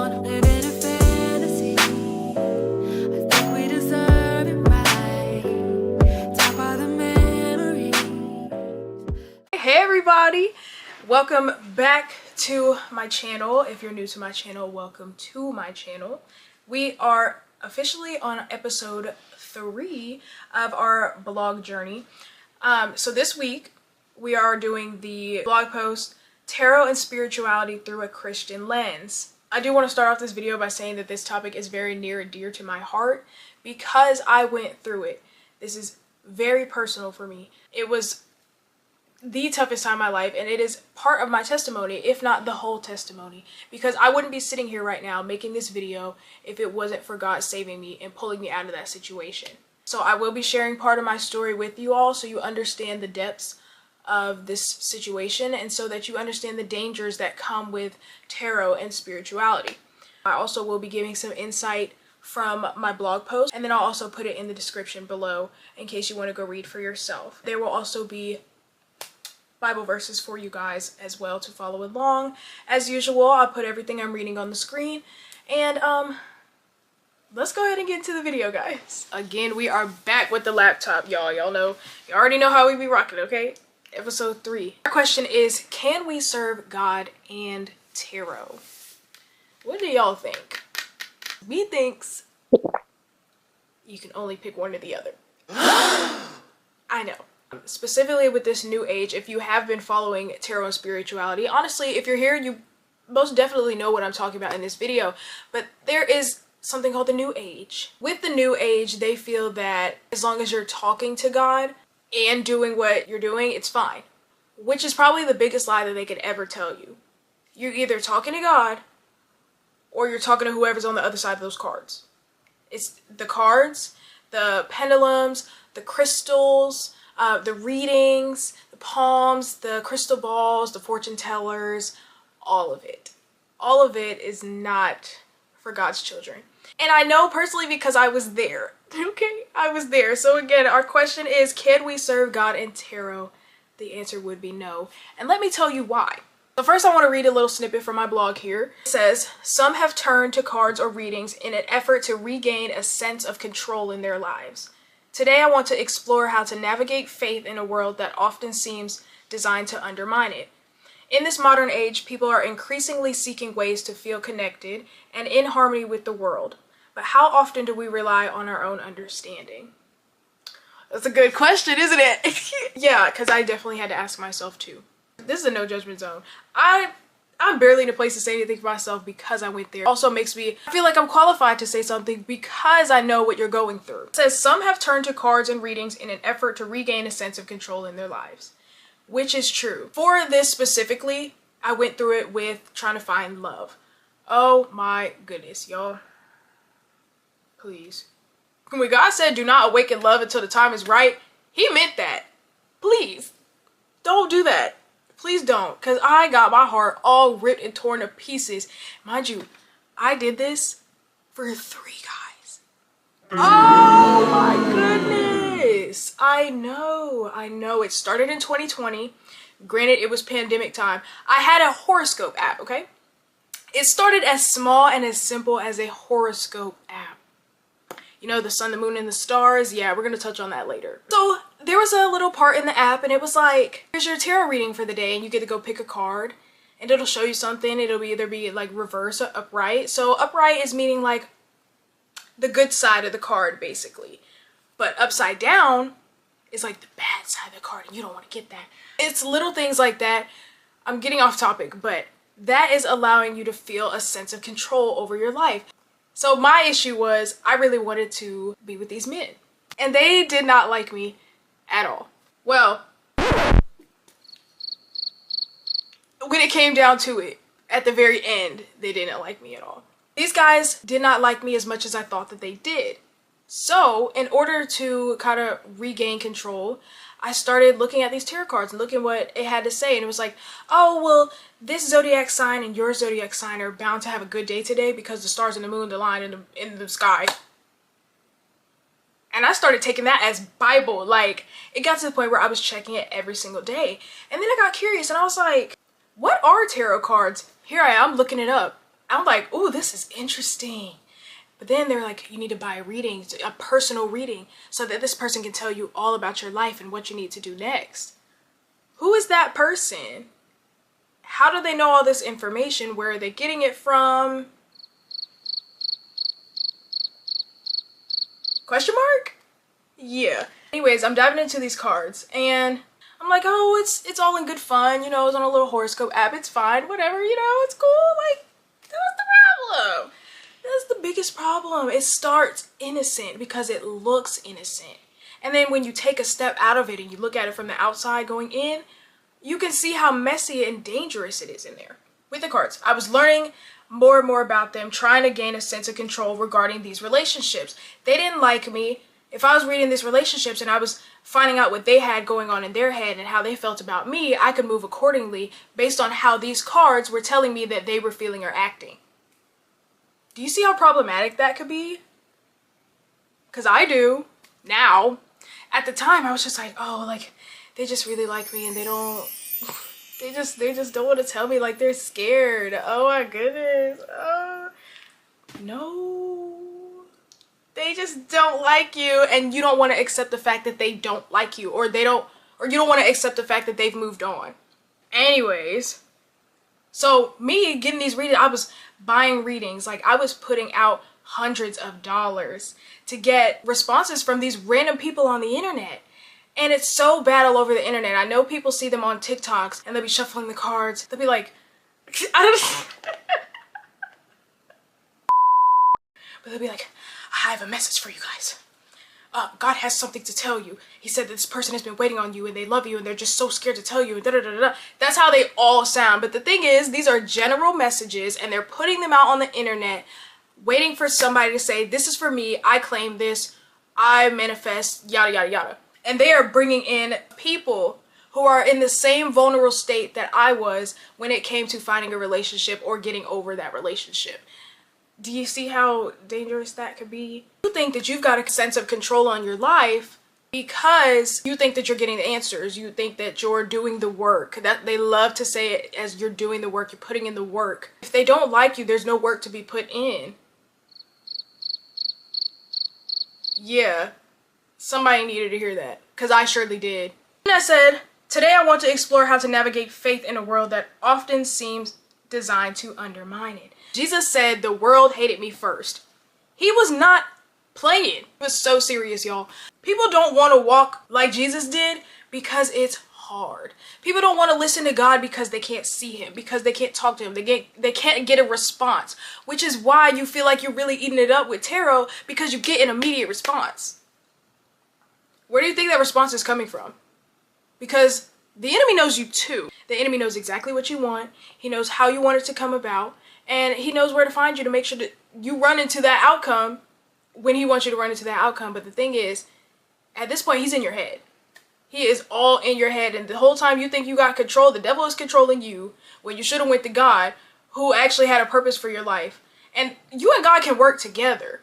alone, living in fantasy. I think we deserve it right. Top of the memories. Hey everybody, welcome back to my channel. If you're new to my channel, welcome to my channel. We are officially on episode 3 of our blog journey. So this week we are doing the blog post Tarot and Spirituality Through a Christian Lens. I do want to start off this video by saying that this topic is very near and dear to my heart because I went through it. This is very personal for me. It was the toughest time of my life, and it is part of my testimony, if not the whole testimony, because I wouldn't be sitting here right now making this video if it wasn't for God saving me and pulling me out of that situation. So I will be sharing part of my story with you all so you understand the depths of this situation and so that you understand the dangers that come with tarot and spirituality. I also will be giving some insight from my blog post, and then I'll also put it in the description below in case you want to go read for yourself. There will also be Bible verses for you guys as well to follow along. As usual, I'll put everything I'm reading on the screen, and let's go ahead and get into the video, guys. Again, we are back with the laptop, y'all. You already know how we be rocking, okay? Episode 3. Our question is, can we serve God and tarot? What do y'all think? Me thinks you can only pick one or the other. I know. Specifically with this new age, if you have been following tarot and spirituality, honestly, if you're here, you most definitely know what I'm talking about in this video. But there is something called the new age. With the new age, they feel that as long as you're talking to God and doing what you're doing, it's fine. Which is probably the biggest lie that they could ever tell you. You're either talking to God or you're talking to whoever's on the other side of those cards. It's the cards, the pendulums, the crystals, the readings, the palms, the crystal balls, the fortune tellers, all of it. All of it is not for God's children. And I know personally because I was there. Okay, I was there. So again, our question is, can we serve God and tarot? The answer would be no. And let me tell you why. So first I want to read a little snippet from my blog here. It says, some have turned to cards or readings in an effort to regain a sense of control in their lives. Today I want to explore how to navigate faith in a world that often seems designed to undermine it. In this modern age, people are increasingly seeking ways to feel connected and in harmony with the world. But how often do we rely on our own understanding? That's a good question, isn't it? Yeah, because I definitely had to ask myself too. This is a no judgment zone. I'm barely in a place to say anything for myself because I went there. Also makes me feel like I'm qualified to say something because I know what you're going through. It says some have turned to cards and readings in an effort to regain a sense of control in their lives, which is true. For this specifically, I went through it with trying to find love. Oh my goodness, y'all. Please. When God said do not awaken love until the time is right, he meant that. Please, don't do that. Please don't, because I got my heart all ripped and torn to pieces. Mind you, I did this for 3 guys. Oh my goodness. I know. It started in 2020. Granted, it was pandemic time. I had a horoscope app, okay? It started as small and as simple as a horoscope app. You know, the sun, the moon, and the stars. Yeah, we're going to touch on that later. So there was a little part in the app and it was like, here's your tarot reading for the day, and you get to go pick a card and it'll show you something. It'll either be like reverse or upright. So upright is meaning like the good side of the card basically. But upside down is like the bad side of the card and you don't want to get that. It's little things like that. I'm getting off topic, but that is allowing you to feel a sense of control over your life. So my issue was I really wanted to be with these men and they did not like me at all. Well, when it came down to it, at the very end, they didn't like me at all. These guys did not like me as much as I thought that they did. So in order to kind of regain control, I started looking at these tarot cards and looking what it had to say. And it was like, oh, well, this zodiac sign and your zodiac sign are bound to have a good day today because the stars and the moon align in the sky. And I started taking that as Bible. Like, it got to the point where I was checking it every single day. And then I got curious and I was like, what are tarot cards? Here I am looking it up. I'm like, ooh, this is interesting. But then they're like, you need to buy a reading, a personal reading, so that this person can tell you all about your life and what you need to do next. Who is that person? How do they know all this information? Where are they getting it from? Question mark? Yeah. Anyways, I'm diving into these cards and I'm like, oh, it's all in good fun, you know, it's on a little horoscope app, it's fine, whatever, you know, it's cool. Like, what's the problem? That's the biggest problem. It starts innocent because it looks innocent. And then when you take a step out of it and you look at it from the outside going in, you can see how messy and dangerous it is in there. With the cards, I was learning more and more about them, trying to gain a sense of control regarding these relationships. They didn't like me. If I was reading these relationships and I was finding out what they had going on in their head and how they felt about me, I could move accordingly based on how these cards were telling me that they were feeling or acting. Do you see how problematic that could be? Because I do now. At the time, I was just like, oh, like, they just really like me and they just don't want to tell me, like, they're scared. Oh my goodness. No. They just don't like you and you don't want to accept the fact that they don't like you, or you don't want to accept the fact that they've moved on. Anyways, so me getting these readings, I was buying readings, like I was putting out hundreds of dollars to get responses from these random people on the internet. And it's so bad all over the internet. I know people see them on TikToks and they'll be shuffling the cards. They'll be like, I don't but they'll be like, I have a message for you guys. God has something to tell you. He said that this person has been waiting on you and they love you and they're just so scared to tell you. That's how they all sound. But the thing is, these are general messages and they're putting them out on the internet, waiting for somebody to say, this is for me, I claim this, I manifest, yada, yada, yada. And they are bringing in people who are in the same vulnerable state that I was when it came to finding a relationship or getting over that relationship. Do you see how dangerous that could be? You think that you've got a sense of control on your life because you think that you're getting the answers. You think that you're doing the work. That they love to say it as you're doing the work, you're putting in the work. If they don't like you, there's no work to be put in. Yeah, somebody needed to hear that, because I surely did. And I said, today I want to explore how to navigate faith in a world that often seems designed to undermine it. Jesus said the world hated me first. He was not playing. It was so serious, y'all. People don't want to walk like Jesus did because it's hard. People don't want to listen to God because they can't see him, because they can't talk to him. They can't get a response, which is why you feel like you're really eating it up with tarot, because you get an immediate response. Where do you think that response is coming from? Because the enemy knows you too. The enemy knows exactly what you want. He knows how you want it to come about. And he knows where to find you to make sure that you run into that outcome when he wants you to run into that outcome. But the thing is, at this point, he's in your head. He is all in your head. And the whole time you think you got control, the devil is controlling you when you should have went to God, who actually had a purpose for your life. And you and God can work together.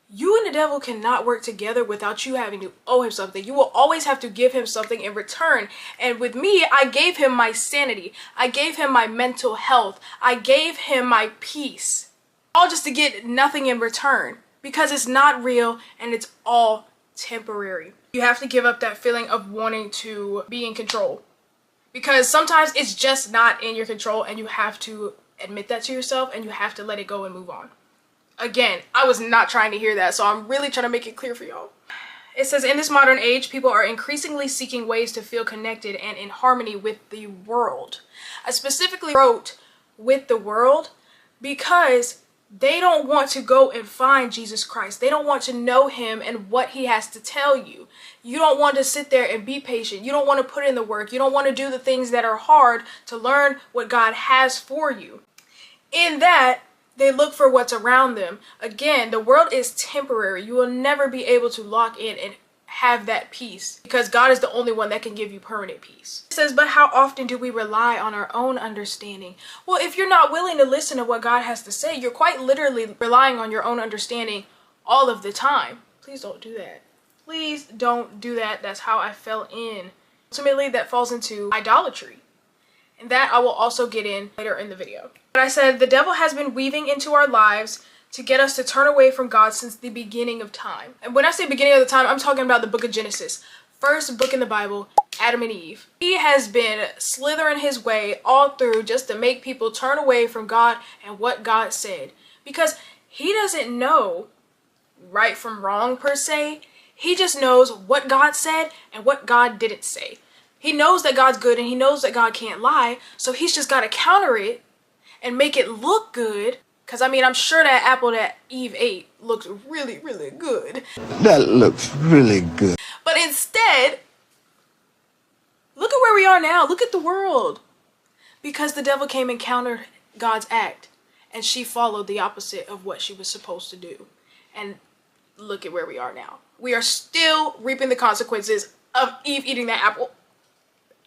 You and the devil cannot work together without you having to owe him something. You will always have to give him something in return. And with me, I gave him my sanity. I gave him my mental health. I gave him my peace. All just to get nothing in return. Because it's not real and it's all temporary. You have to give up that feeling of wanting to be in control. Because sometimes it's just not in your control and you have to admit that to yourself and you have to let it go and move on. Again, I was not trying to hear that, so I'm really trying to make it clear for y'all. It says, in this modern age, people are increasingly seeking ways to feel connected and in harmony with the world. I specifically wrote with the world because they don't want to go and find Jesus Christ. They don't want to know him and what he has to tell you. You don't want to sit there and be patient. You don't want to put in the work. You don't want to do the things that are hard to learn what God has for you. In that, they look for what's around them. Again, the world is temporary. You will never be able to lock in and have that peace because God is the only one that can give you permanent peace. It says, but how often do we rely on our own understanding? Well, if you're not willing to listen to what God has to say, you're quite literally relying on your own understanding all of the time. Please don't do that. Please don't do that. That's how I fell in. Ultimately, that falls into idolatry. And that I will also get in later in the video. But I said the devil has been weaving into our lives to get us to turn away from God since the beginning of time. And when I say beginning of the time, I'm talking about the book of Genesis. First book in the Bible, Adam and Eve. He has been slithering his way all through just to make people turn away from God and what God said. Because he doesn't know right from wrong per se. He just knows what God said and what God didn't say. He knows that God's good and he knows that God can't lie. So he's just got to counter it and make it look good. Because I mean, I'm sure that apple that Eve ate looked really, really good. That looks really good. But instead, look at where we are now. Look at the world. Because the devil came and countered God's act. And she followed the opposite of what she was supposed to do. And look at where we are now. We are still reaping the consequences of Eve eating that apple.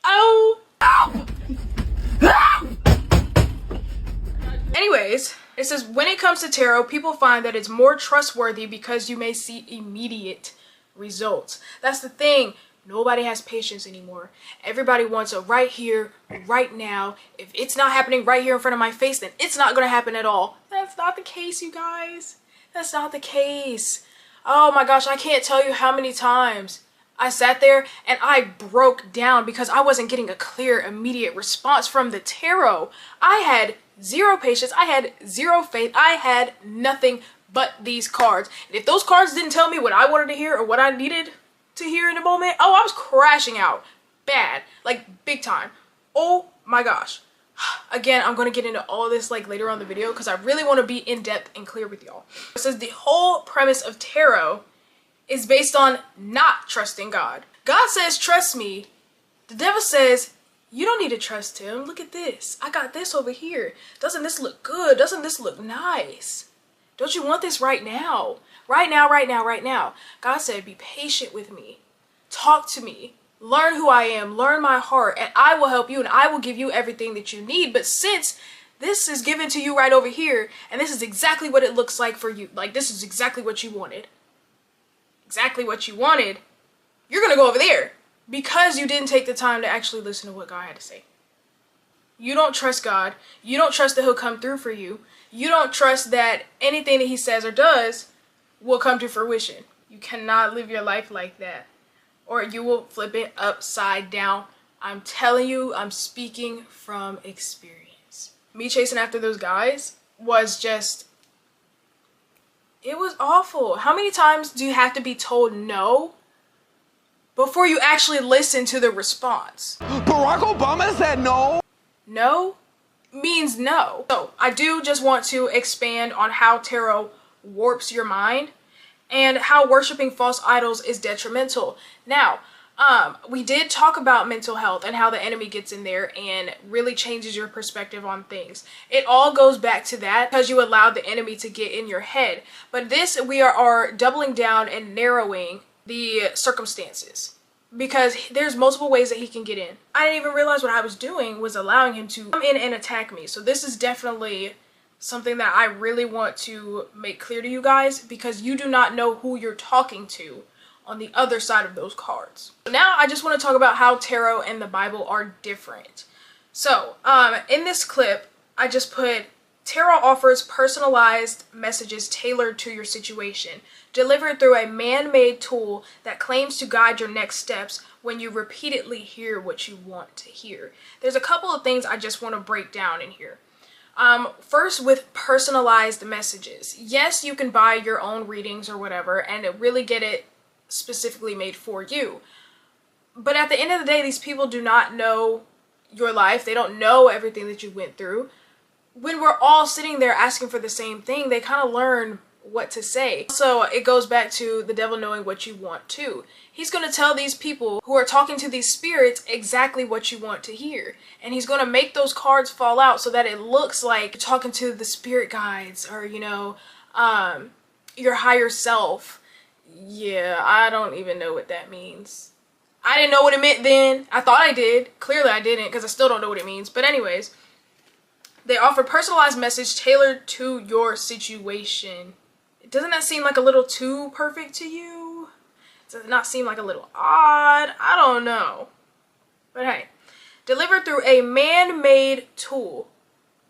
Oh! Ow! Ow! Anyways, it says, when it comes to tarot, people find that it's more trustworthy because you may see immediate results. That's the thing. Nobody has patience anymore. Everybody wants a right here, right now. If it's not happening right here in front of my face, then it's not going to happen at all. That's not the case, you guys. That's not the case. Oh my gosh, I can't tell you how many times I sat there and I broke down because I wasn't getting a clear, immediate response from the tarot. I had zero patience. I had zero faith. I had nothing but these cards. And if those cards didn't tell me what I wanted to hear or what I needed to hear in the moment, oh, I was crashing out. Bad. Like, big time. Oh my gosh. Again, I'm going to get into all this like later on in the video because I really want to be in depth and clear with y'all. It says the whole premise of tarot is based on not trusting God. God says, trust me. The devil says, you don't need to trust him. Look at this. I got this over here. Doesn't this look good? Doesn't this look nice? Don't you want this right now? Right now, right now, right now. God said, be patient with me. Talk to me. Learn who I am. Learn my heart. And I will help you and I will give you everything that you need. But since this is given to you right over here, and this is exactly what it looks like for you. Like, this is exactly what you wanted. Exactly what you wanted. You're going to go over there because you didn't take the time to actually listen to what God had to say. You don't trust God. You don't trust that he'll come through for you. You don't trust that anything that he says or does will come to fruition. You cannot live your life like that, or you will flip it upside down. I'm telling you, I'm speaking from experience. Me chasing after those guys was just, it was awful. How many times do you have to be told no before you actually listen to the response? Barack Obama said no. No means no. So I do just want to expand on how tarot warps your mind and how worshiping false idols is detrimental. Now, we did talk about mental health and how the enemy gets in there and really changes your perspective on things. It all goes back to that because you allowed the enemy to get in your head. But this, we are doubling down and narrowing the circumstances because there's multiple ways that he can get in. I didn't even realize what I was doing was allowing him to come in and attack me. So this is definitely something that I really want to make clear to you guys because you do not know who you're talking to on the other side of those cards. Now I just want to talk about how tarot and the Bible are different. So in this clip, I just put tarot offers personalized messages tailored to your situation, delivered through a man-made tool that claims to guide your next steps when you repeatedly hear what you want to hear. There's a couple of things I just want to break down in here. First, with personalized messages. Yes, you can buy your own readings or whatever and really get it specifically made for you. But at the end of the day, these people do not know your life. They don't know everything that you went through. When we're all sitting there asking for the same thing, they kind of learn what to say. So it goes back to the devil knowing what you want too. He's going to tell these people who are talking to these spirits exactly what you want to hear. And he's going to make those cards fall out so that it looks like you're talking to the spirit guides or, you know, your higher self. Yeah, I don't even know what that means. I didn't know what it meant then. I thought I did. Clearly I didn't because I still don't know what it means. But anyways, they offer personalized message tailored to your situation. Doesn't that seem like a little too perfect to you? Does it not seem like a little odd? I don't know. But hey, delivered through a man-made tool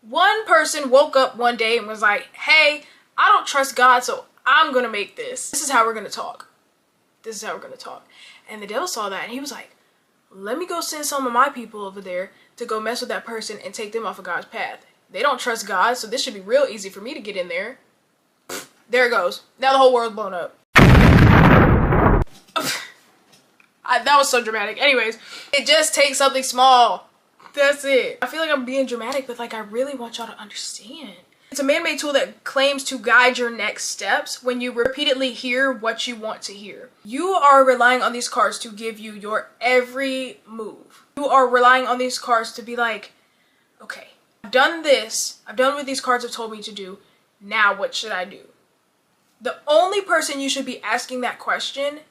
One person woke up one day and was like, hey, I don't trust God, so I'm gonna make this. This is how we're gonna talk. This is how we're gonna talk. And the devil saw that and he was like, let me go send some of my people over there to go mess with that person and take them off of God's path. They don't trust God, so this should be real easy for me to get in there. There it goes. Now the whole world's blown up. That was so dramatic. Anyways, it just takes something small. That's it. I feel like I'm being dramatic, but like I really want y'all to understand. It's a man-made tool that claims to guide your next steps when you repeatedly hear what you want to hear. You are relying on these cards to give you your every move. You are relying on these cards to be like, okay, I've done this. I've done what these cards have told me to do. Now what should I do? The only person you should be asking that question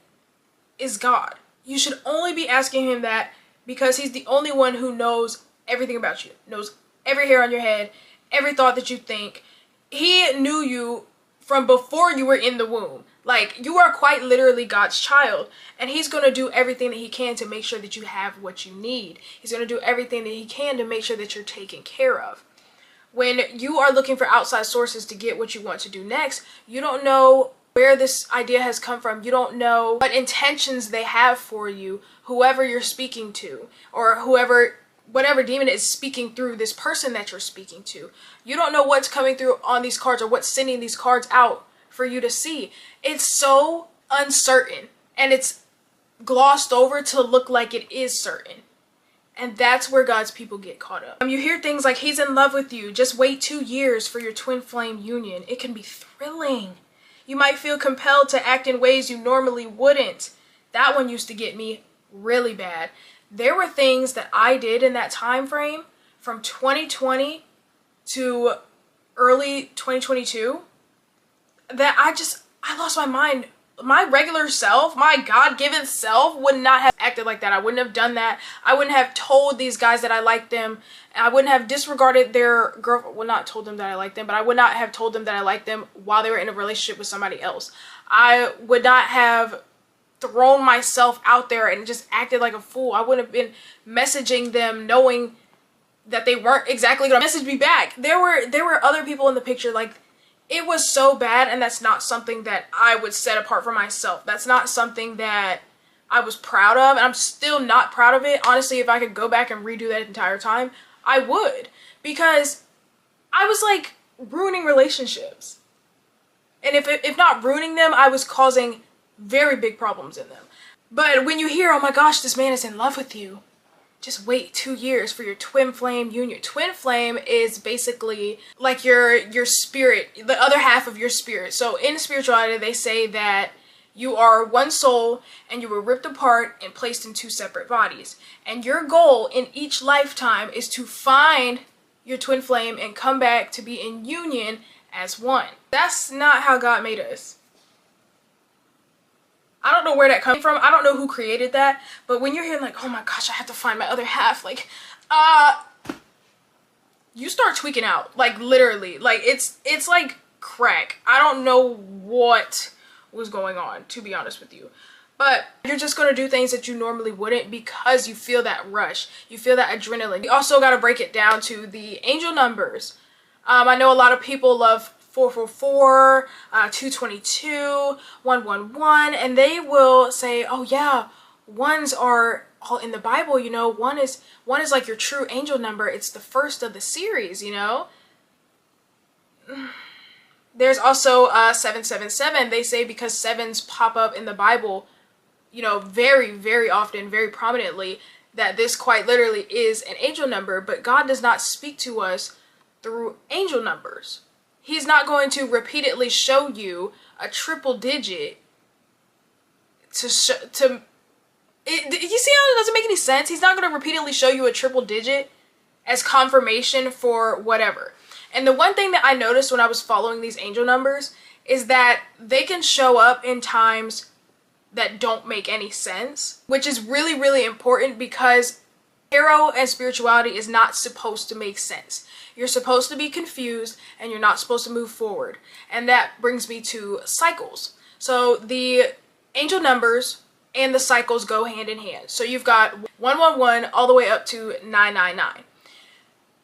is God. You should only be asking him that because he's the only one who knows everything about you, knows every hair on your head, every thought that you think. He knew you from before you were in the womb. Like, you are quite literally God's child, and he's going to do everything that he can to make sure that you have what you need. He's going to do everything that he can to make sure that you're taken care of. When you are looking for outside sources to get what you want to do next, you don't know where this idea has come from. You don't know what intentions they have for you, whoever you're speaking to, or whatever demon is speaking through this person that you're speaking to. You don't know what's coming through on these cards or what's sending these cards out for you to see. It's so uncertain and it's glossed over to look like it is certain. And that's where God's people get caught up. You hear things like, he's in love with you. Just wait 2 years for your twin flame union. It can be thrilling. You might feel compelled to act in ways you normally wouldn't. That one used to get me really bad. There were things that I did in that time frame from 2020 to early 2022 that I lost my mind. My regular self, my God-given self would not have acted like that. I wouldn't have done that. I wouldn't have told these guys that I liked them. I wouldn't have disregarded their girlfriend. Well, not told them that I liked them, but I would not have told them that I liked them while they were in a relationship with somebody else. I would not have thrown myself out there and just acted like a fool. I wouldn't have been messaging them knowing that they weren't exactly going to message me back. There were other people in the picture. Like, it was so bad, and that's not something that I would set apart for myself. That's not something that I was proud of, and I'm still not proud of it. Honestly, if I could go back and redo that entire time, I would. Because I was, like, ruining relationships. And if not ruining them, I was causing very big problems in them. But when you hear, oh my gosh, this man is in love with you, just wait 2 years for your twin flame union. Twin flame is basically like your spirit, the other half of your spirit. So in spirituality, they say that you are one soul and you were ripped apart and placed in 2 separate bodies. And your goal in each lifetime is to find your twin flame and come back to be in union as one. That's not how God made us. I don't know where that comes from. I don't know who created that. But when you're hearing like, oh my gosh, I have to find my other half. Like, you start tweaking out. Like, literally. Like, it's like crack. I don't know what was going on, to be honest with you. But you're just going to do things that you normally wouldn't because you feel that rush. You feel that adrenaline. You also got to break it down to the angel numbers. I know a lot of people love 444, 222, 111, and they will say, oh yeah, ones are all in the Bible, you know, one is like your true angel number. It's the first of the series, you know. There's also 777. They say because 7s pop up in the Bible, you know, very, very often, very prominently, that this quite literally is an angel number, but God does not speak to us through angel numbers. He's not going to repeatedly show you a triple digit you see how it doesn't make any sense? He's not going to repeatedly show you a triple digit as confirmation for whatever. And the one thing that I noticed when I was following these angel numbers is that they can show up in times that don't make any sense, which is really, really important because tarot and spirituality is not supposed to make sense. You're supposed to be confused and you're not supposed to move forward. And that brings me to cycles. So the angel numbers and the cycles go hand in hand. So you've got 111 all the way up to 999.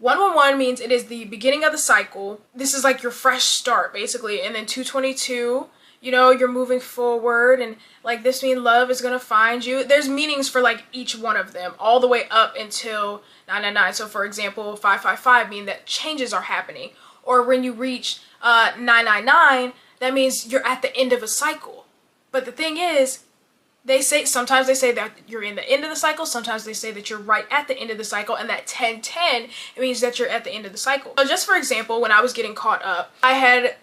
111 means it is the beginning of the cycle. This is like your fresh start, basically. And then 222, you know, you're moving forward, and like this means love is gonna find you. There's meanings for like each one of them, all the way up until 999. So for example, 555 mean that changes are happening. Or when you reach 999, that means you're at the end of a cycle. But the thing is, sometimes they say that you're in the end of the cycle, sometimes they say that you're right at the end of the cycle, and that 1010, it means that you're at the end of the cycle. So just for example, when I was getting caught up, I had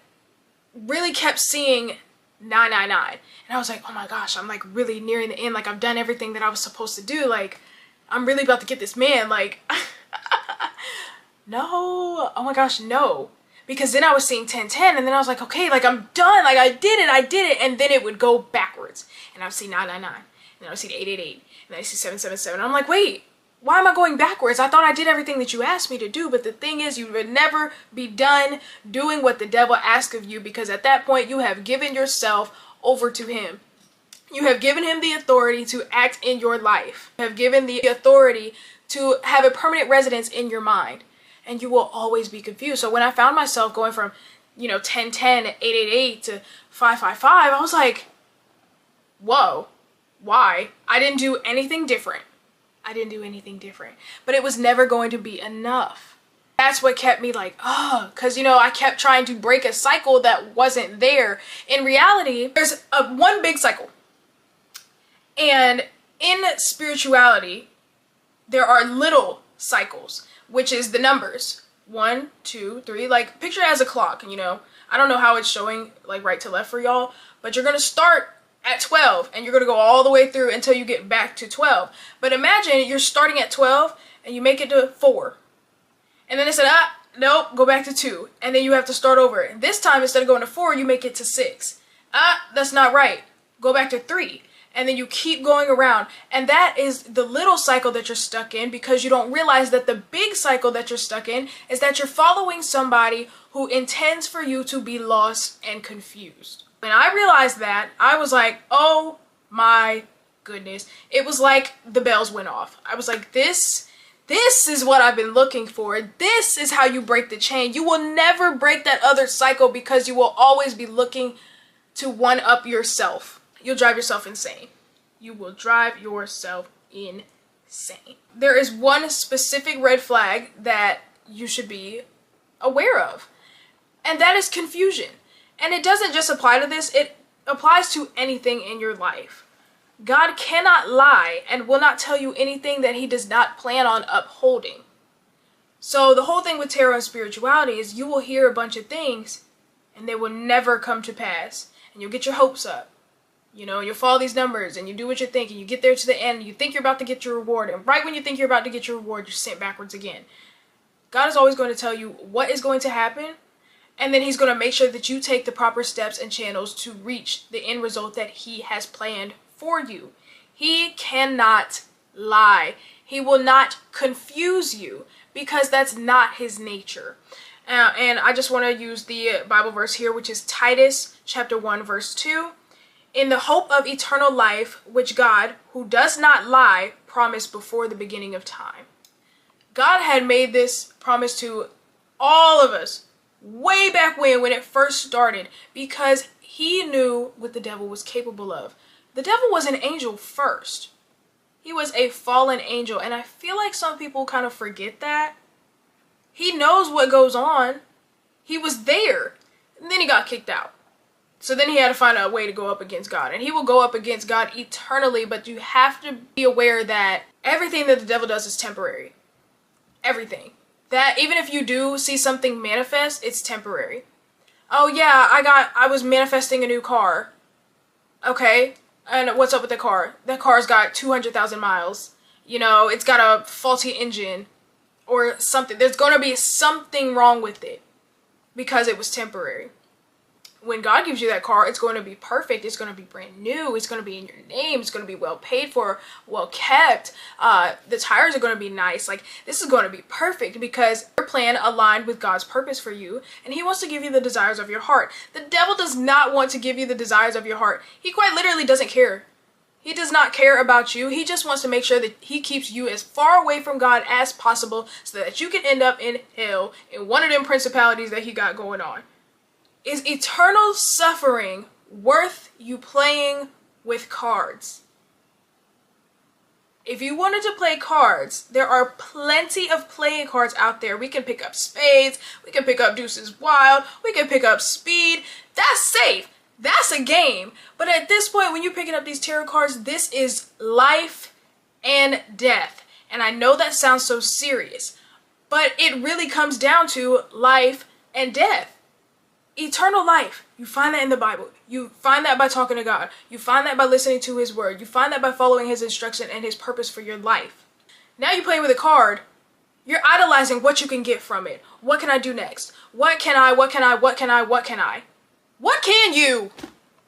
really kept seeing 999, and I was like, oh my gosh, I'm like really nearing the end, like I've done everything that I was supposed to do, like I'm really about to get this man, like no, oh my gosh, no. Because then I was seeing 1010, and then I was like, okay, like I'm done, like I did it, and then it would go backwards. And I would see 999, and then I would see 888, and then I see 777. I'm like, wait, why am I going backwards? I thought I did everything that you asked me to do, but the thing is, you would never be done doing what the devil asked of you, because at that point, you have given yourself over to him. You have given him the authority to act in your life. You have given the authority to have a permanent residence in your mind. And you will always be confused. So when I found myself going from, you know, 1010 to 888 to 555, I was like, whoa, why? I didn't do anything different. I didn't do anything different. But it was never going to be enough. That's what kept me like, oh, because, you know, I kept trying to break a cycle that wasn't there. In reality, there's one big cycle. And in spirituality, there are little cycles, which is the numbers 1, 2, 3. Like picture it as a clock, you know. I don't know how it's showing like right to left for y'all, but you're gonna start at 12 and you're gonna go all the way through until you get back to 12. But imagine you're starting at 12 and you make it to 4, and then it said, nope, go back to 2, and then you have to start over. And this time, instead of going to 4, you make it to 6. That's not right. Go back to 3. And then you keep going around. And that is the little cycle that you're stuck in, because you don't realize that the big cycle that you're stuck in is that you're following somebody who intends for you to be lost and confused. When I realized that, I was like, oh my goodness. It was like the bells went off. I was like, this is what I've been looking for. This is how you break the chain. You will never break that other cycle, because you will always be looking to one up yourself. You'll drive yourself insane. You will drive yourself insane. There is one specific red flag that you should be aware of, and that is confusion. And it doesn't just apply to this, it applies to anything in your life. God cannot lie and will not tell you anything that he does not plan on upholding. So the whole thing with tarot and spirituality is you will hear a bunch of things and they will never come to pass, and you'll get your hopes up. You know, you'll follow these numbers and you do what you think, and you get there to the end and you think you're about to get your reward, and right when you think you're about to get your reward, you're sent backwards again. God is always going to tell you what is going to happen, and then he's going to make sure that you take the proper steps and channels to reach the end result that he has planned for you. He cannot lie. He will not confuse you, because that's not his nature. And I just want to use the Bible verse here, which is Titus chapter 1 verse 2. In the hope of eternal life, which God, who does not lie, promised before the beginning of time. God had made this promise to all of us way back when it first started, because he knew what the devil was capable of. The devil was an angel first. He was a fallen angel, and I feel like some people kind of forget that. He knows what goes on. He was there, and then he got kicked out. So then he had to find a way to go up against God. And he will go up against God eternally, but you have to be aware that everything that the devil does is temporary. Everything. That even if you do see something manifest, it's temporary. Oh yeah, I was manifesting a new car. Okay, and what's up with the car? That car's got 200,000 miles. You know, it's got a faulty engine or something. There's going to be something wrong with it because it was temporary. When God gives you that car, it's going to be perfect. It's going to be brand new. It's going to be in your name. It's going to be well paid for, well kept. The tires are going to be nice. Like, this is going to be perfect because your plan aligned with God's purpose for you, and he wants to give you the desires of your heart. The devil does not want to give you the desires of your heart. He quite literally doesn't care. He does not care about you. He just wants to make sure that he keeps you as far away from God as possible so that you can end up in hell in one of them principalities that he got going on. Is eternal suffering worth you playing with cards? If you wanted to play cards, there are plenty of playing cards out there. We can pick up spades, we can pick up deuces wild, we can pick up speed. That's safe. That's a game. But at this point, when you're picking up these tarot cards, this is life and death. And I know that sounds so serious, but it really comes down to life and death. Eternal life. You find that in the Bible. You find that by talking to God. You find that by listening to his word. You find that by following his instruction and his purpose for your life. Now you play with a card. You're idolizing what you can get from it. What can I do next? What can I? What can I? What can I? What can I? What can you?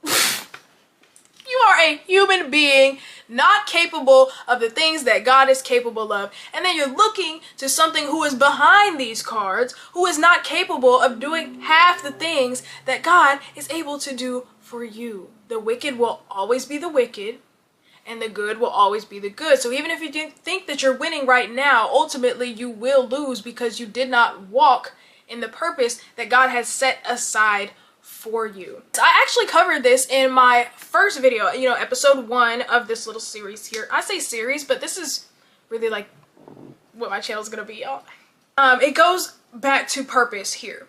You are a human being not capable of the things that God is capable of. And then you're looking to something who is behind these cards, who is not capable of doing half the things that God is able to do for you. The wicked will always be the wicked, and the good will always be the good. So even if you didn't think that you're winning right now, ultimately you will lose because you did not walk in the purpose that God has set aside for you. I actually covered this in my first video, episode 1 of this little series here. I say series, but this is really like what my channel is gonna be, y'all. It goes back to purpose here.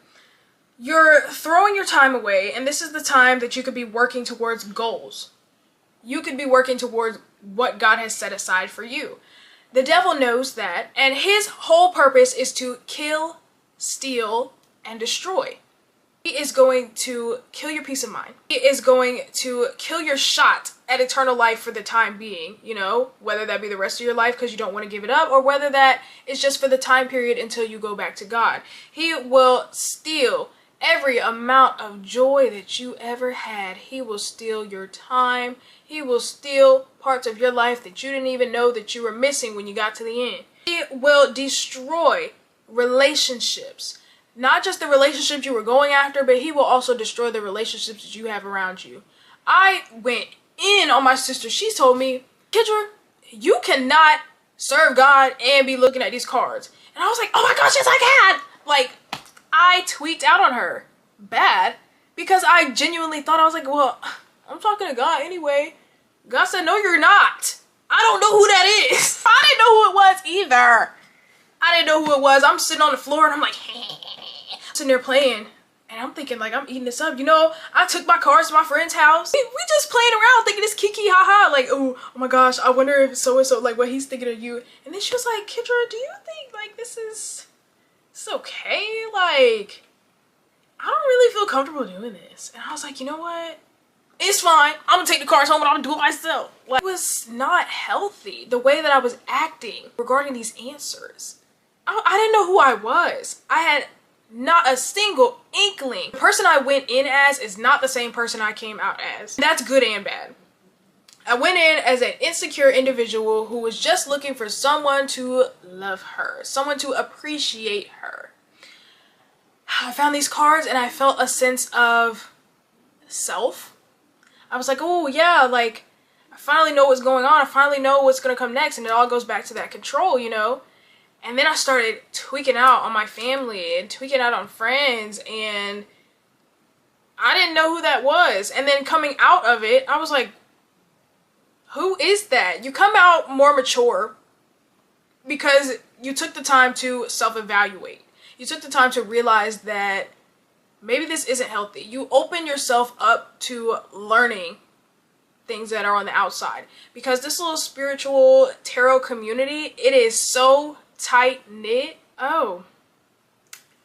You're throwing your time away, and this is the time that you could be working towards goals. You could be working towards what God has set aside for you. The devil knows that, and his whole purpose is to kill, steal, and destroy. He is going to kill your peace of mind. He is going to kill your shot at eternal life for the time being, whether that be the rest of your life because you don't want to give it up, or whether that is just for the time period until you go back to God. He will steal every amount of joy that you ever had. He will steal your time. He will steal parts of your life that you didn't even know that you were missing when you got to the end. He will destroy relationships. Not just the relationships you were going after, but he will also destroy the relationships that you have around you. I went in on my sister. She told me, Kendra, you cannot serve God and be looking at these cards. And I was like, oh my gosh, yes I can! Like, I tweaked out on her bad because I genuinely thought, I was like, well, I'm talking to God anyway. God said, no, you're not. I don't know who that is. I didn't know who it was either. I didn't know who it was. I'm sitting on the floor and I'm like, sitting there playing, and I'm thinking like I'm eating this up. I took my cards to my friend's house. We just playing around thinking this kiki haha, like, oh my gosh, I wonder if so-and-so, like what he's thinking of you. And then she was like, Kendra, do you think like this is okay? Like, I don't really feel comfortable doing this. And I was like, you know what? It's fine. I'm gonna take the cards home and I'm gonna do it myself. Like, it was not healthy the way that I was acting regarding these answers. I didn't know who I was. I had not a single inkling. The person I went in as is not the same person I came out as. That's good and bad. I went in as an insecure individual who was just looking for someone to love her, someone to appreciate her. I found these cards and I felt a sense of self. I was like, oh yeah, like I finally know what's going on. I finally know what's gonna come next, and it all goes back to that control, And then I started tweaking out on my family and tweaking out on friends, and I didn't know who that was. And then coming out of it, I was like, who is that? You come out more mature because you took the time to self-evaluate. You took the time to realize that maybe this isn't healthy. You open yourself up to learning things that are on the outside. Because this little spiritual tarot community, it is so tight-knit. Oh,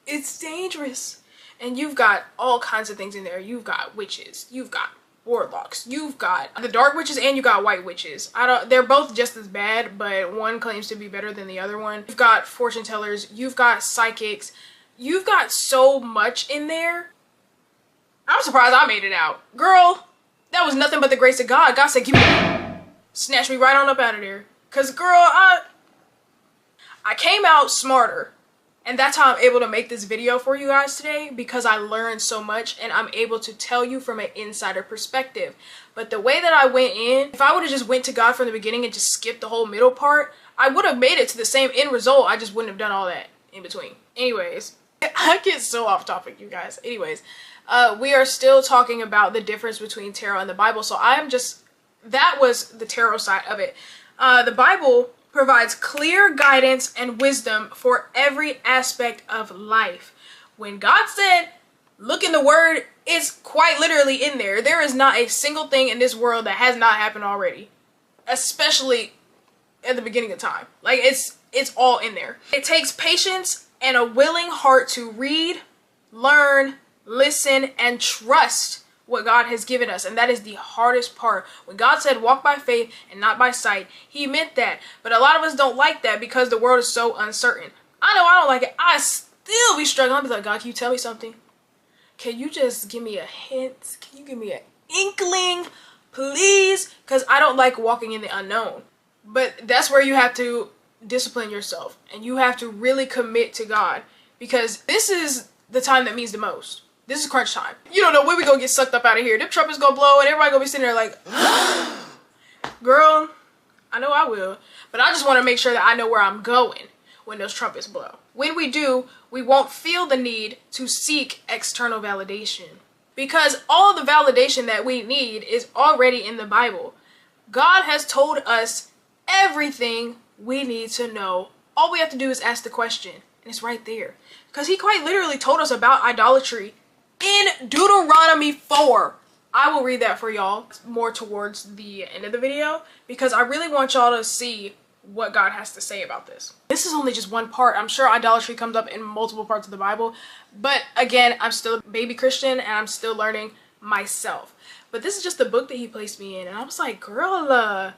it's dangerous. And you've got all kinds of things in there. You've got witches, you've got warlocks, you've got the dark witches, and you got white witches. They're both just as bad, but one claims to be better than the other one. You've got fortune tellers, you've got psychics, you've got so much in there. I'm surprised I made it out. Girl, that was nothing but the grace of God. God said, give me that. Snatch me right on up out of there. Cause girl, I came out smarter, And that's how I'm able to make this video for you guys today, because I learned so much and I'm able to tell you from an insider perspective. But the way that I went in, if I would have just went to God from the beginning and just skipped the whole middle part, I would have made it to the same end result. I just wouldn't have done all that in between. Anyways, I get so off topic, you guys. Anyways, we are still talking about the difference between tarot and the Bible. So that was the tarot side of it. The Bible provides clear guidance and wisdom for every aspect of life. When God said, look in the word, it's quite literally in there. There is not a single thing in this world that has not happened already, especially at the beginning of time. Like, it's all in there. It takes patience and a willing heart to read, learn, listen, and trust what God has given us. And that is the hardest part. When God said walk by faith and not by sight, he meant that. But a lot of us don't like that because the world is so uncertain. I know I don't like it. I still be struggling. I'll be like, God, can you tell me something? Can you just give me a hint? Can you give me an inkling, please? Because I don't like walking in the unknown. But that's where you have to discipline yourself and you have to really commit to God, because this is the time that means the most. This is crunch time. You don't know when we gonna get sucked up out of here. Them trumpets gonna blow and everybody gonna be sitting there like, girl, I know I will. But I just want to make sure that I know where I'm going when those trumpets blow. When we do, we won't feel the need to seek external validation, because all the validation that we need is already in the Bible. God has told us everything we need to know. All we have to do is ask the question, and it's right there. Because he quite literally told us about idolatry in Deuteronomy 4. I will read that for y'all more towards the end of the video, because I really want y'all to see what God has to say about this. This is only just one part. I'm sure idolatry comes up in multiple parts of the Bible, but again, I'm still a baby Christian and I'm still learning myself. But this is just the book that he placed me in, and I was like, girl,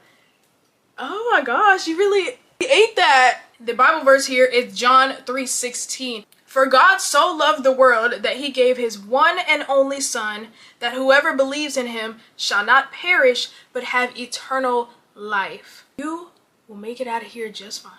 oh my gosh, you really ate that. The Bible verse here is John 3:16. For God so loved the world that he gave his one and only Son, that whoever believes in him shall not perish, but have eternal life. You will make it out of here just fine.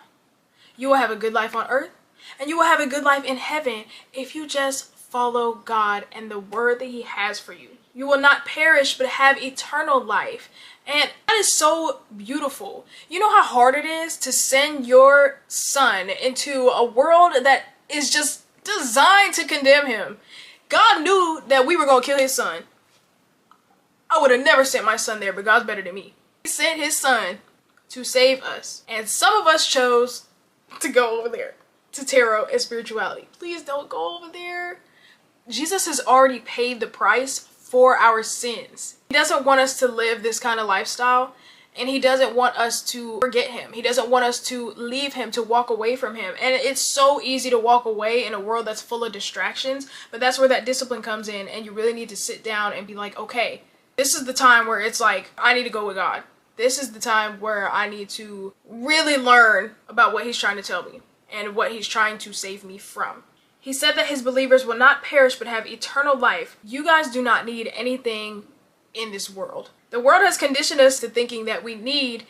You will have a good life on earth, and you will have a good life in heaven if you just follow God and the word that he has for you. You will not perish, but have eternal life. And that is so beautiful. You know how hard it is to send your son into a world that is just designed to condemn him. God knew that we were going to kill his son. I would have never sent my son there, but God's better than me. He sent his son to save us. And some of us chose to go over there, to tarot and spirituality. Please don't go over there. Jesus has already paid the price for our sins. He doesn't want us to live this kind of lifestyle, and he doesn't want us to forget him. He doesn't want us to leave him, to walk away from him. And it's so easy to walk away in a world that's full of distractions, but that's where that discipline comes in, and you really need to sit down and be like, okay, this is the time where it's like, I need to go with God. This is the time where I need to really learn about what he's trying to tell me and what he's trying to save me from. He said that his believers will not perish but have eternal life. You guys do not need anything in this world. The world has conditioned us to thinking that we need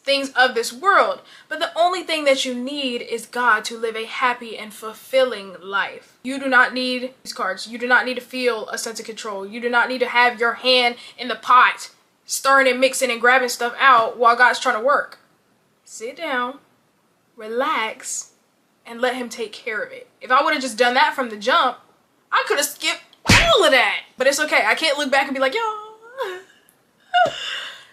things of this world, but the only thing that you need is God to live a happy and fulfilling life. You do not need these cards. You do not need to feel a sense of control. You do not need to have your hand in the pot, stirring and mixing and grabbing stuff out while God's trying to work. Sit down, relax, and let him take care of it. If I would have just done that from the jump, I could have skipped all of that. But it's okay. I can't look back and be like, yo,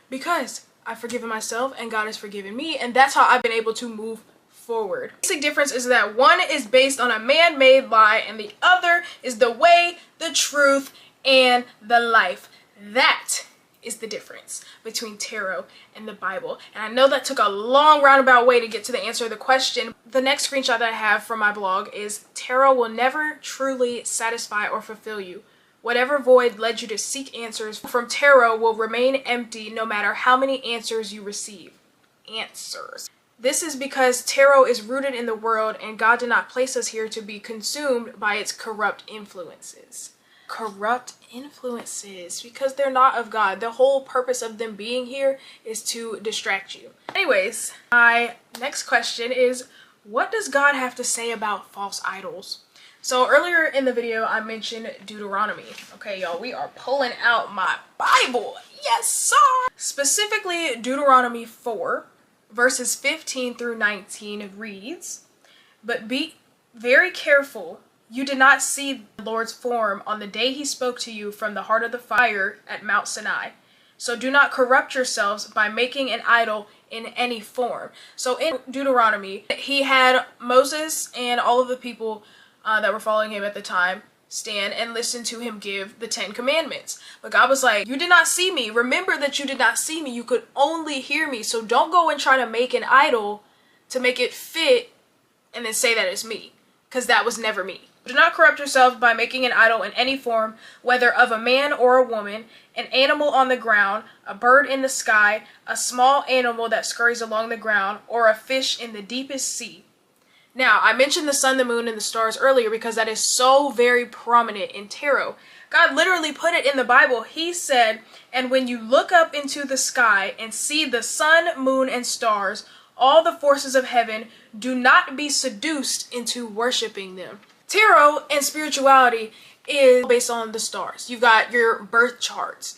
because I've forgiven myself and God has forgiven me, and that's how I've been able to move forward. The basic difference is that one is based on a man-made lie and the other is the way, the truth, and the life. That is the difference between tarot and the Bible. And I know that took a long roundabout way to get to the answer of the question. The next screenshot that I have from my blog is, tarot will never truly satisfy or fulfill you. Whatever void led you to seek answers from tarot will remain empty no matter how many answers you receive. Answers. This is because tarot is rooted in the world and God did not place us here to be consumed by its corrupt influences. Corrupt influences, because they're not of God. The whole purpose of them being here is to distract you. Anyways, my next question is, what does God have to say about false idols? So earlier in the video, I mentioned Deuteronomy. Okay, y'all, we are pulling out my Bible. Yes, sir! Specifically, Deuteronomy 4, verses 15 through 19 reads, "But be very careful. You did not see the Lord's form on the day he spoke to you from the heart of the fire at Mount Sinai. So do not corrupt yourselves by making an idol in any form." So in Deuteronomy, he had Moses and all of the people that were following him at the time stand and listen to him give the 10 commandments. But God was like, you did not see me. Remember that you did not see me. You could only hear me. So don't go and try to make an idol to make it fit and then say that it's me, because that was never me. Do not corrupt yourselves by making an idol in any form, whether of a man or a woman, an animal on the ground, a bird in the sky, a small animal that scurries along the ground, or a fish in the deepest sea. Now, I mentioned the sun, the moon, and the stars earlier because that is so very prominent in tarot. God literally put it in the Bible. He said, "And when you look up into the sky and see the sun, moon, and stars, all the forces of heaven, do not be seduced into worshiping them." Tarot and spirituality is based on the stars. You've got your birth charts,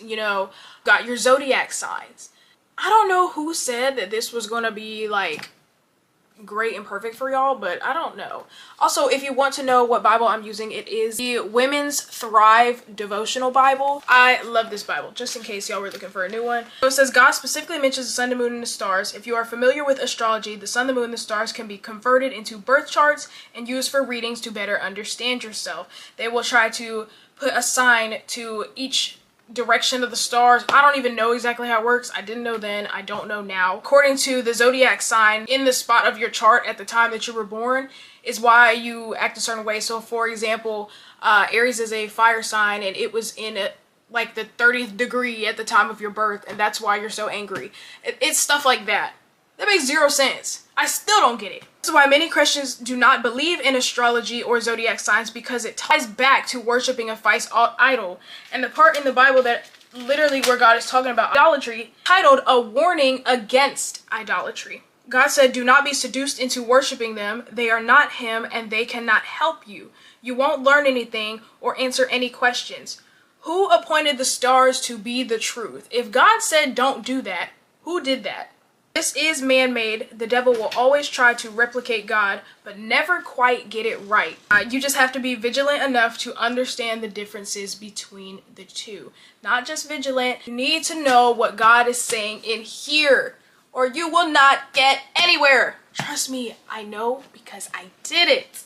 got your zodiac signs. I don't know who said that this was going to be like great and perfect for y'all, but I don't know. Also, if you want to know what Bible I'm using, it is the Women's Thrive Devotional Bible. I love this Bible, just in case y'all were looking for a new one. So it says, God specifically mentions the sun, the moon, and the stars. If you are familiar with astrology, the sun, the moon, and the stars can be converted into birth charts and used for readings to better understand yourself. They will try to put a sign to each direction of the stars. I don't even know exactly how it works. I didn't know then. I don't know now. According to the zodiac sign in the spot of your chart at the time that you were born is why you act a certain way. So for example, Aries is a fire sign and it was in like the 30th degree at the time of your birth, and that's why you're so angry. It's stuff like that. That makes zero sense. I still don't get it. This is why many Christians do not believe in astrology or zodiac signs, because it ties back to worshiping a false idol. And the part in the Bible that literally where God is talking about idolatry, titled A Warning Against Idolatry. God said, do not be seduced into worshiping them. They are not him and they cannot help you. You won't learn anything or answer any questions. Who appointed the stars to be the truth? If God said don't do that, who did that? This is man-made. The devil will always try to replicate God, but never quite get it right. You just have to be vigilant enough to understand the differences between the two. Not just vigilant, you need to know what God is saying in here, or you will not get anywhere. Trust me, I know, because I did it.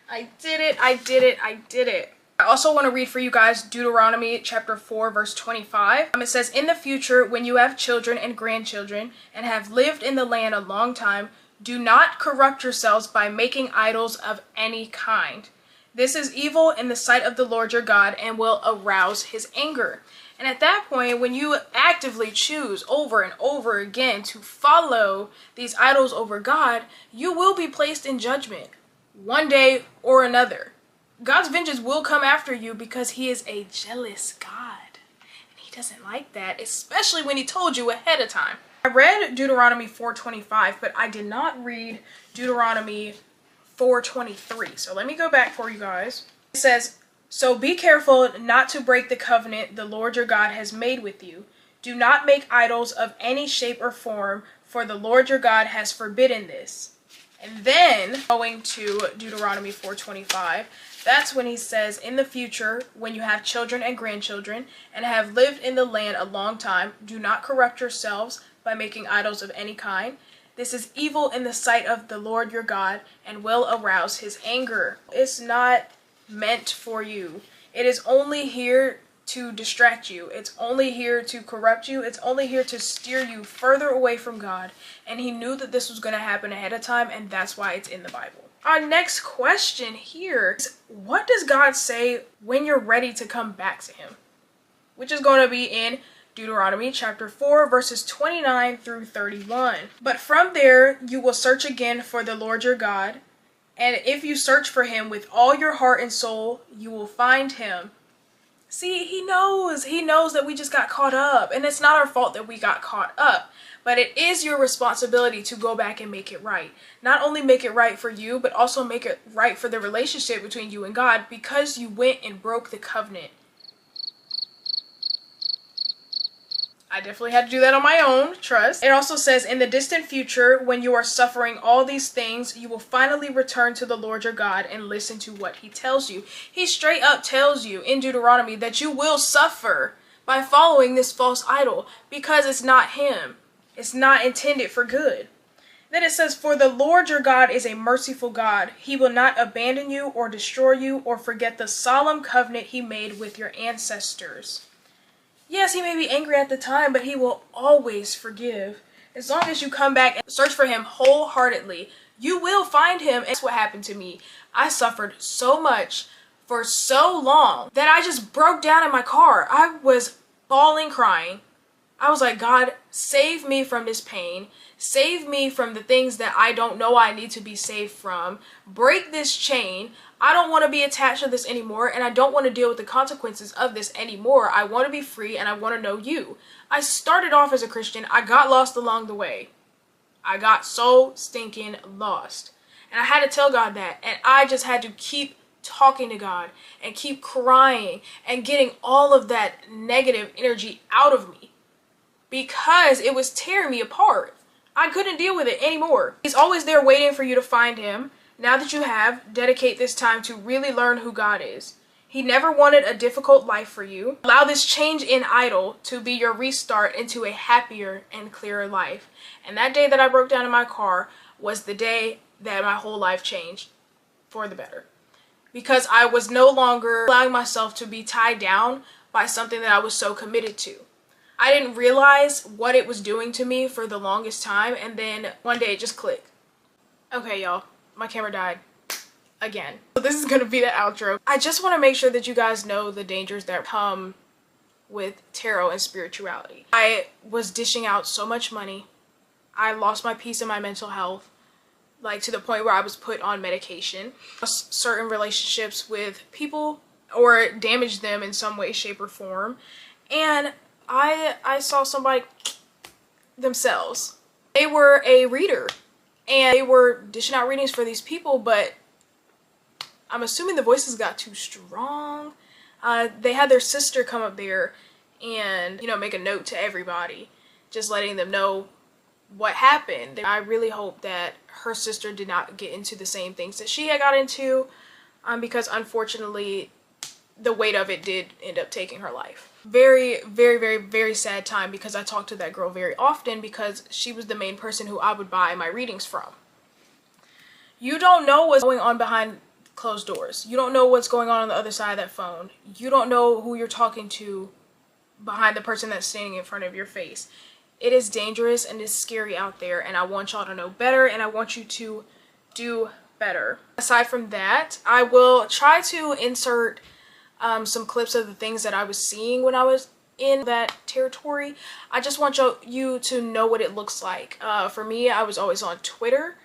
I did it, I did it, I did it. I also want to read for you guys Deuteronomy chapter 4 verse 25. It says, in the future, when you have children and grandchildren and have lived in the land a long time, do not corrupt yourselves by making idols of any kind. This is evil in the sight of the Lord your God and will arouse his anger. And at that point, when you actively choose over and over again to follow these idols over God, you will be placed in judgment one day or another. God's vengeance will come after you because he is a jealous God. And he doesn't like that, especially when he told you ahead of time. I read Deuteronomy 4:25, but I did not read Deuteronomy 4:23. So let me go back for you guys. It says, so be careful not to break the covenant the Lord your God has made with you. Do not make idols of any shape or form, for the Lord your God has forbidden this. And then going to Deuteronomy 4:25, that's when he says, in the future, when you have children and grandchildren and have lived in the land a long time, do not corrupt yourselves by making idols of any kind. This is evil in the sight of the Lord your God and will arouse his anger. It's not meant for you. It is only here to distract you. It's only here to corrupt you. It's only here to steer you further away from God. And he knew that this was going to happen ahead of time, and that's why it's in the Bible. Our next question here is, what does God say when you're ready to come back to him? Which is going to be in Deuteronomy chapter 4 verses 29 through 31. But from there you will search again for the Lord your God, and if you search for him with all your heart and soul, you will find him. See, he knows that we just got caught up, and it's not our fault that we got caught up, but it is your responsibility to go back and make it right. Not only make it right for you, but also make it right for the relationship between you and God, because you went and broke the covenant. I definitely had to do that on my own, trust. It also says, in the distant future, when you are suffering all these things, you will finally return to the Lord your God and listen to what he tells you. He straight up tells you in Deuteronomy that you will suffer by following this false idol, because it's not him. It's not intended for good. Then it says, for the Lord your God is a merciful God. He will not abandon you or destroy you or forget the solemn covenant he made with your ancestors. Yes, he may be angry at the time, but he will always forgive. As long as you come back and search for him wholeheartedly, you will find him. And that's what happened to me. I suffered so much for so long that I just broke down in my car. I was bawling, crying. I was like, God, save me from this pain. Save me from the things that I don't know I need to be saved from. Break this chain. I don't want to be attached to this anymore, and I don't want to deal with the consequences of this anymore. I want to be free, and I want to know you. I started off as a Christian. I got lost along the way. I got so stinking lost. And I had to tell God that, and I just had to keep talking to God and keep crying and getting all of that negative energy out of me, because it was tearing me apart. I couldn't deal with it anymore. He's always there waiting for you to find him. Now that you have, dedicate this time to really learn who God is. He never wanted a difficult life for you. Allow this change in idol to be your restart into a happier and clearer life. And that day that I broke down in my car was the day that my whole life changed for the better. Because I was no longer allowing myself to be tied down by something that I was so committed to. I didn't realize what it was doing to me for the longest time, and then one day it just clicked. Okay, y'all, my camera died again. So this is gonna be the outro. I just want to make sure that you guys know the dangers that come with tarot and spirituality. I was dishing out so much money. I lost my peace and my mental health, like to the point where I was put on medication. Certain relationships with people, or damaged them in some way, shape, or form. And I saw somebody themselves. They were a reader, and they were dishing out readings for these people, but I'm assuming the voices got too strong. They had their sister come up there and, you know, make a note to everybody, just letting them know what happened. I really hope that her sister did not get into the same things that she had got into, because unfortunately the weight of it did end up taking her life. Very, very, very, very sad time, because I talked to that girl very often, because she was the main person who I would buy my readings from. You don't know what's going on behind closed doors. You don't know what's going on the other side of that phone. You don't know who you're talking to behind the person that's standing in front of your face. It is dangerous and it's scary out there, and I want y'all to know better, and I want you to do better. Aside from that, I will try to insert some clips of the things that I was seeing when I was in that territory. I just want you to know what it looks like. For me, I was always on Twitter.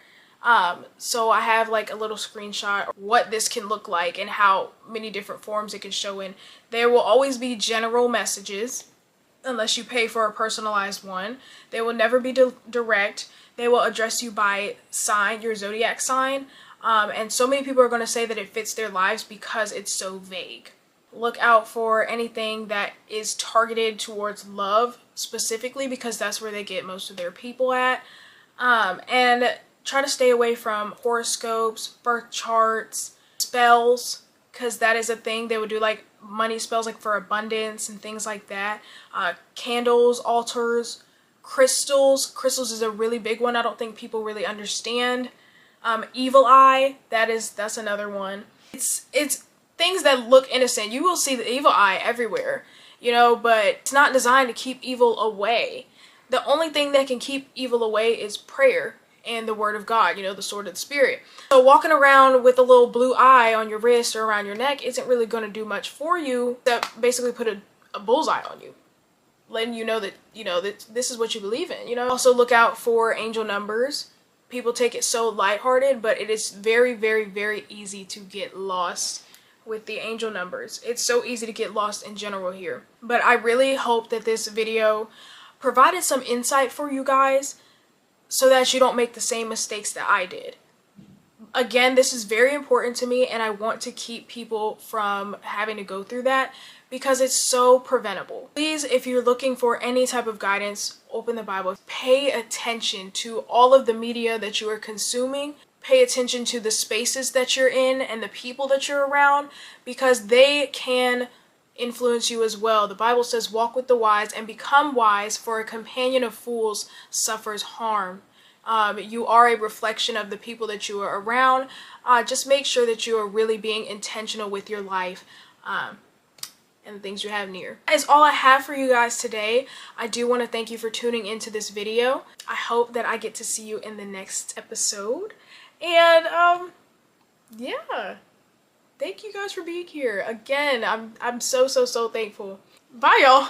So I have like a little screenshot of what this can look like and how many different forms it can show in. There will always be general messages, unless you pay for a personalized one. They will never be direct. They will address you by sign, your zodiac sign. And so many people are going to say that it fits their lives because it's so vague. Look out for anything that is targeted towards love specifically, because that's where they get most of their people at. And try to stay away from horoscopes, birth charts, spells, because that is a thing. They would do like money spells, like for abundance and things like that. Candles, altars, crystals. Crystals is a really big one. I don't think people really understand. Evil eye, that's another one. It's things that look innocent. You will see the evil eye everywhere, you know, but it's not designed to keep evil away. The only thing that can keep evil away is prayer and the word of God, you know, the sword of the spirit. So walking around with a little blue eye on your wrist or around your neck isn't really going to do much for you, except basically put a bullseye on you, letting you know that, you know, that this is what you believe in, you know. Also look out for angel numbers. People take it so lighthearted, but it is very, very, very easy to get lost with the angel numbers. It's so easy to get lost in general here. But I really hope that this video provided some insight for you guys so that you don't make the same mistakes that I did. Again, this is very important to me, and I want to keep people from having to go through that because it's so preventable. Please, if you're looking for any type of guidance, open the Bible. Pay attention to all of the media that you are consuming. Pay attention to the spaces that you're in and the people that you're around, because they can influence you as well. The Bible says, walk with the wise and become wise, for a companion of fools suffers harm. You are a reflection of the people that you are around. Just make sure that you are really being intentional with your life and the things you have near. That is all I have for you guys today. I do want to thank you for tuning into this video. I hope that I get to see you in the next episode. And yeah, thank you guys for being here. Again, I'm so thankful. Bye, y'all.